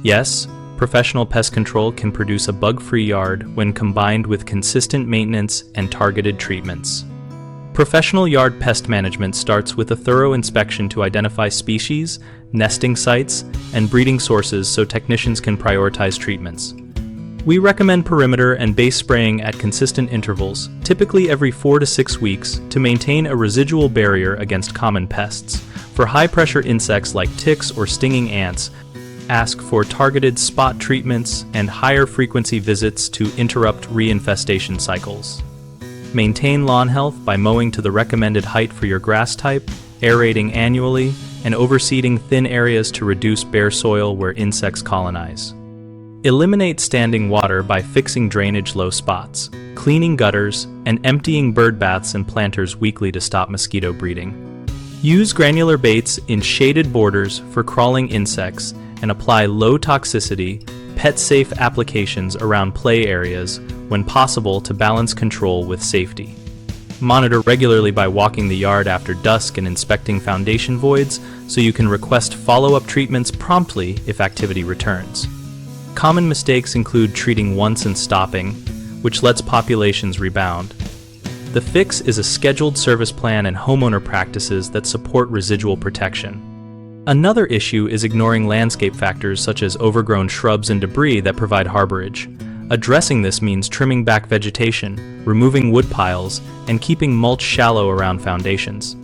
Yes, professional pest control can produce a bug-free yard when combined with consistent maintenance and targeted treatments. Professional yard pest management starts with a thorough inspection to identify species, nesting sites, and breeding sources so technicians can prioritize treatments. We recommend perimeter and base spraying at consistent intervals, typically every 4 to 6 weeks, to maintain a residual barrier against common pests. For high-pressure insects like ticks or stinging ants, ask for targeted spot treatments and higher frequency visits to interrupt reinfestation cycles. Maintain lawn health by mowing to the recommended height for your grass type, aerating annually, and overseeding thin areas to reduce bare soil where insects colonize. Eliminate standing water by fixing drainage low spots, cleaning gutters, and emptying bird baths and planters weekly to stop mosquito breeding. Use granular baits in shaded borders for crawling insects and apply low-toxicity, pet-safe applications around play areas when possible to balance control with safety. Monitor regularly by walking the yard after dusk and inspecting foundation voids so you can request follow-up treatments promptly if activity returns. Common mistakes include treating once and stopping, which lets populations rebound. The fix is a scheduled service plan and homeowner practices that support residual protection. Another issue is ignoring landscape factors such as overgrown shrubs and debris that provide harborage. Addressing this means trimming back vegetation, removing wood piles, and keeping mulch shallow around foundations.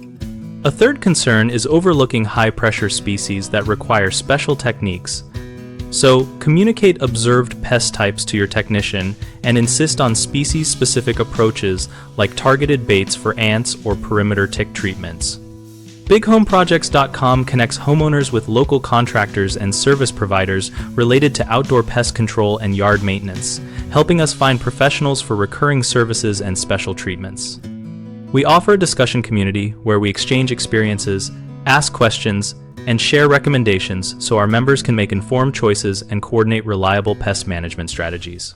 A third concern is overlooking high-pressure species that require special techniques. So, communicate observed pest types to your technician and insist on species-specific approaches like targeted baits for ants or perimeter tick treatments. BigHomeProjects.com connects homeowners with local contractors and service providers related to outdoor pest control and yard maintenance, helping us find professionals for recurring services and special treatments. We offer a discussion community where we exchange experiences, ask questions, and share recommendations so our members can make informed choices and coordinate reliable pest management strategies.